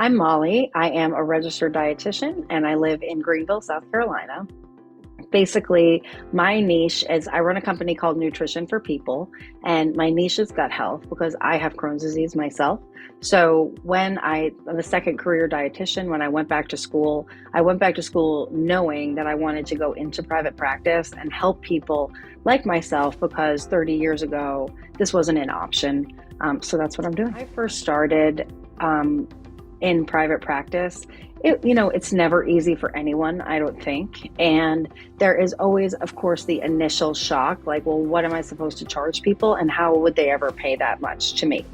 I'm Molly. I am a registered dietitian and I live in Greenville, South Carolina. Basically, my niche is I run a company called Nutrition for People, and my niche is gut health because I have Crohn's disease myself. So I'm a second career dietitian. When I went back to school knowing that I wanted to go into private practice and help people like myself because 30 years ago, this wasn't an option. So that's what I'm doing. I first started in private practice. It's never easy for anyone, I don't think. And there is always, of course, the initial shock, like, well, what am I supposed to charge people and how would they ever pay that much to me?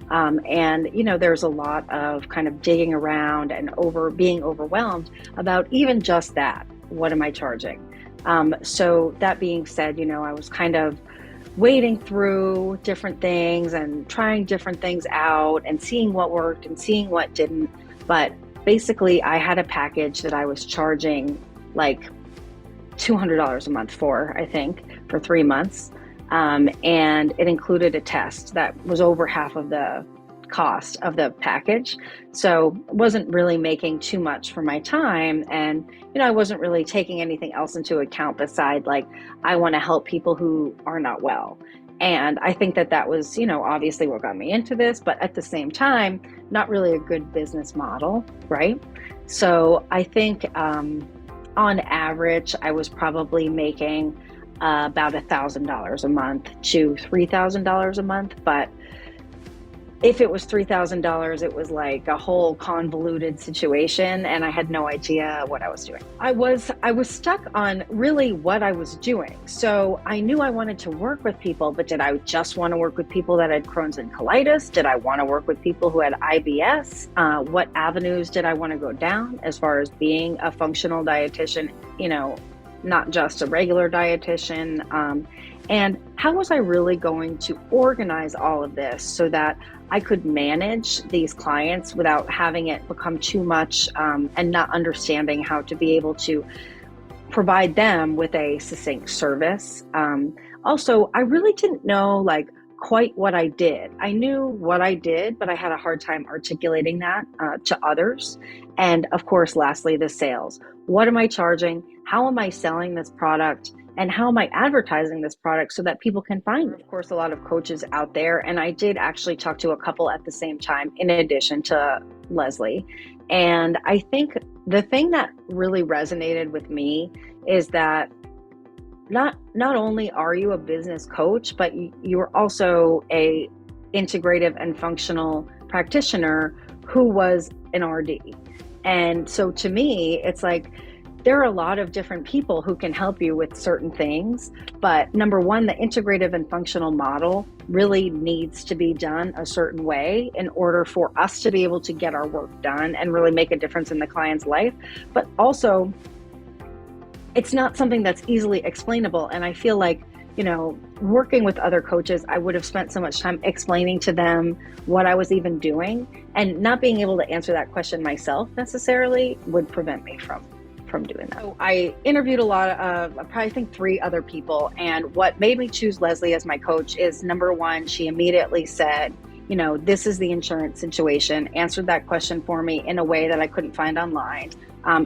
There's a lot of kind of digging around and being overwhelmed about even just that. What am I charging? So that being said, I was kind of wading through different things and trying different things out and seeing what worked and seeing what didn't. But basically, I had a package that I was charging like $200 a month for, I think, for 3 months. And it included a test that was over half of the cost of the package. So I wasn't really making too much for my time. And, I wasn't really taking anything else into account beside like, I want to help people who are not well. And I think that was, obviously what got me into this, but at the same time, not really a good business model, right? So I think on average, I was probably making about $1,000 a month to $3,000 a month. But if it was $3,000, it was like a whole convoluted situation, and I had no idea what I was doing. I was stuck on really what I was doing. So I knew I wanted to work with people, but did I just want to work with people that had Crohn's and colitis? Did I want to work with people who had IBS? What avenues did I want to go down as far as being a functional dietitian, not just a regular dietitian? And how was I really going to organize all of this so that I could manage these clients without having it become too much and not understanding how to be able to provide them with a succinct service? Also, I really didn't know like quite what I did. I knew what I did, but I had a hard time articulating that to others. And of course, lastly, the sales. What am I charging? How am I selling this product? And how am I advertising this product so that people can find it? Of course, a lot of coaches out there, and I did actually talk to a couple at the same time, in addition to Leslie. And I think the thing that really resonated with me is that not only are you a business coach, but you're also a integrative and functional practitioner who was an RD. And so to me, it's like, there are a lot of different people who can help you with certain things, but number one, the integrative and functional model really needs to be done a certain way in order for us to be able to get our work done and really make a difference in the client's life. But also, it's not something that's easily explainable. And I feel like, working with other coaches, I would have spent so much time explaining to them what I was even doing, and not being able to answer that question myself necessarily would prevent me from doing that. So I interviewed a lot of, I think 3 other people. And what made me choose Leslie as my coach is, number one, she immediately said, this is the insurance situation, answered that question for me in a way that I couldn't find online,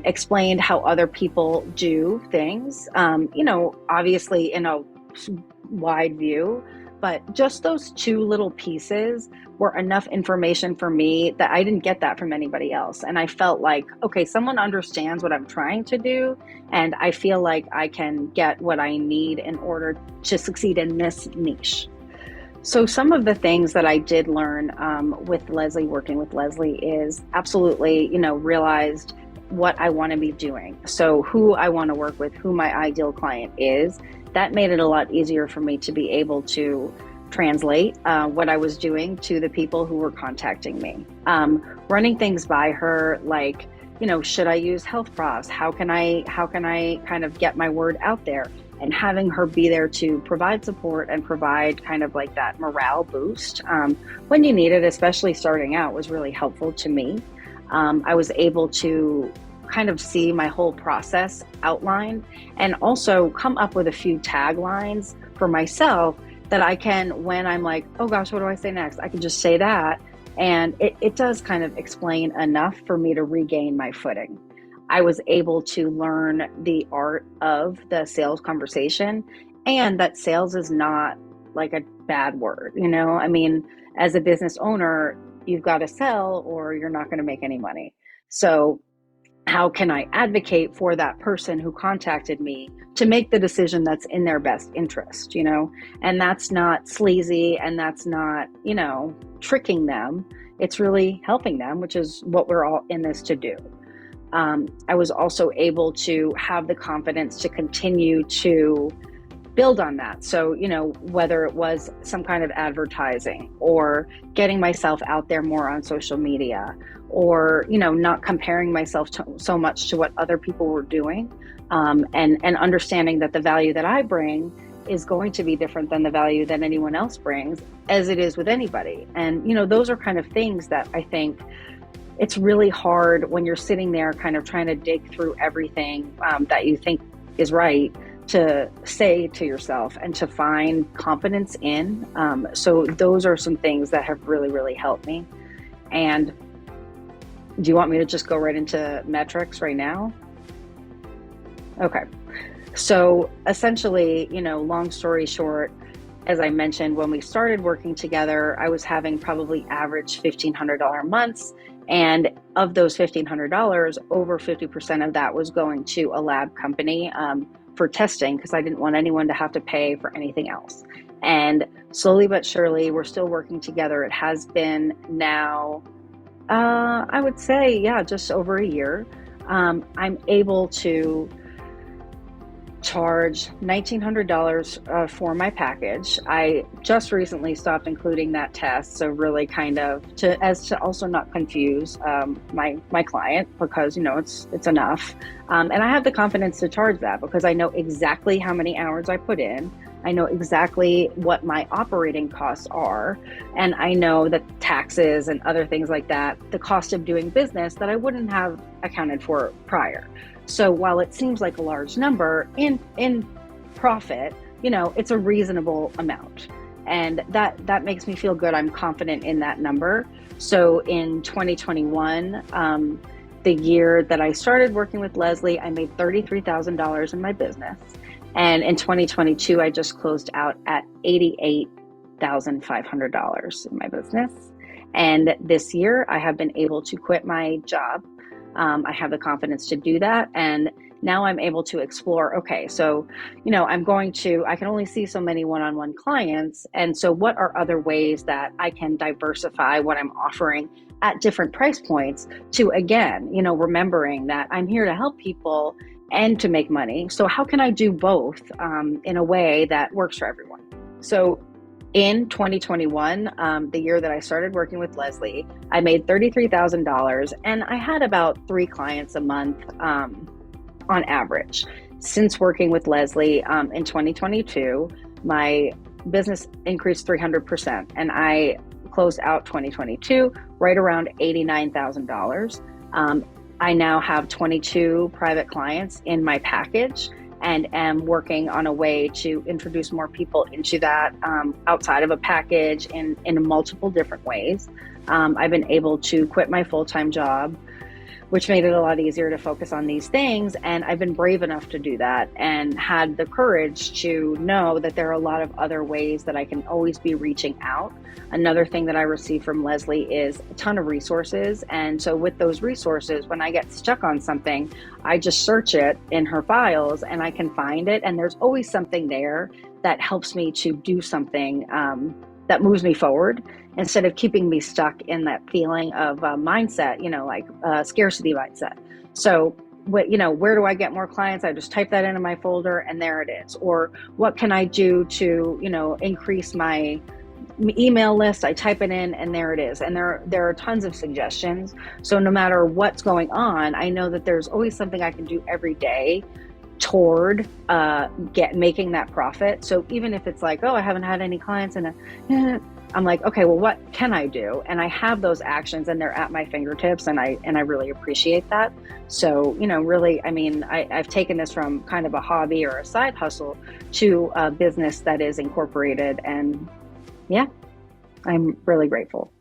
explained how other people do things, obviously in a wide view, but just those 2 little pieces were enough information for me that I didn't get that from anybody else. And I felt like, okay, someone understands what I'm trying to do, and I feel like I can get what I need in order to succeed in this niche. So some of the things that I did learn with Leslie, working with Leslie, is absolutely, realized what I want to be doing. So who I want to work with, who my ideal client is. That made it a lot easier for me to be able to translate what I was doing to the people who were contacting me. Running things by her, like, should I use health profs? How can I kind of get my word out there? And having her be there to provide support and provide kind of like that morale boost when you need it, especially starting out, was really helpful to me. I was able to kind of see my whole process outlined and also come up with a few taglines for myself that I can, when I'm like, oh gosh, what do I say next? I can just say that And it does kind of explain enough for me to regain my footing. I was able to learn the art of the sales conversation, and that sales is not like a bad word, you know? I mean, as a business owner, you've got to sell or you're not going to make any money. So, how can I advocate for that person who contacted me to make the decision that's in their best interest, you know? And that's not sleazy and that's not, you know, tricking them. It's really helping them, which is what we're all in this to do. I was also able to have the confidence to continue to build on that. So, you know, whether it was some kind of advertising or getting myself out there more on social media, or, you know, not comparing myself so much to what other people were doing, and understanding that the value that I bring is going to be different than the value that anyone else brings, as it is with anybody. And, you know, those are kind of things that I think it's really hard when you're sitting there kind of trying to dig through everything that you think is right to say to yourself and to find confidence in. So those are some things that have really, really helped me. And do you want me to just go right into metrics right now? Okay. So essentially, you know, long story short, as I mentioned, when we started working together, I was having probably average $1,500 months. And of those $1,500, over 50% of that was going to a lab company for testing, because I didn't want anyone to have to pay for anything else. And slowly but surely, we're still working together. It has been now, I would say, yeah, just over a year. I'm able to charge $1,900 for my package. I just recently stopped including that test, so really kind of to also not confuse my client, because, you know, it's enough, and I have the confidence to charge that because I know exactly how many hours I put in. I know exactly what my operating costs are, and I know that taxes and other things like that, the cost of doing business that I wouldn't have accounted for prior. So while it seems like a large number in profit, you know, it's a reasonable amount. And that makes me feel good. I'm confident in that number. So in 2021, the year that I started working with Leslie, I made $33,000 in my business. And in 2022, I just closed out at $88,500 in my business. And this year, I have been able to quit my job. I have the confidence to do that. And now I'm able to explore, okay, so, you know, I can only see so many one-on-one clients. And so what are other ways that I can diversify what I'm offering at different price points to, again, you know, remembering that I'm here to help people and to make money. So how can I do both in a way that works for everyone? So in 2021, the year that I started working with Leslie, I made $33,000 and I had about 3 clients a month on average. Since working with Leslie in 2022, my business increased 300%, and I closed out 2022 right around $89,000. I now have 22 private clients in my package and am working on a way to introduce more people into that outside of a package in multiple different ways. I've been able to quit my full-time job, which made it a lot easier to focus on these things. And I've been brave enough to do that and had the courage to know that there are a lot of other ways that I can always be reaching out. Another thing that I receive from Leslie is a ton of resources. And so with those resources, when I get stuck on something, I just search it in her files and I can find it. And there's always something there that helps me to do something that moves me forward, instead of keeping me stuck in that feeling of mindset, you know, like scarcity mindset. So, where do I get more clients? I just type that into my folder and there it is. Or what can I do to, you know, increase my email list? I type it in and there it is. And there are tons of suggestions. So no matter what's going on, I know that there's always something I can do every day toward making that profit. So even if it's like, oh, I haven't had any clients and I'm like, okay, well, what can I do? And I have those actions and they're at my fingertips, and I really appreciate that. So, you know, really, I mean, I've taken this from kind of a hobby or a side hustle to a business that is incorporated, and yeah, I'm really grateful.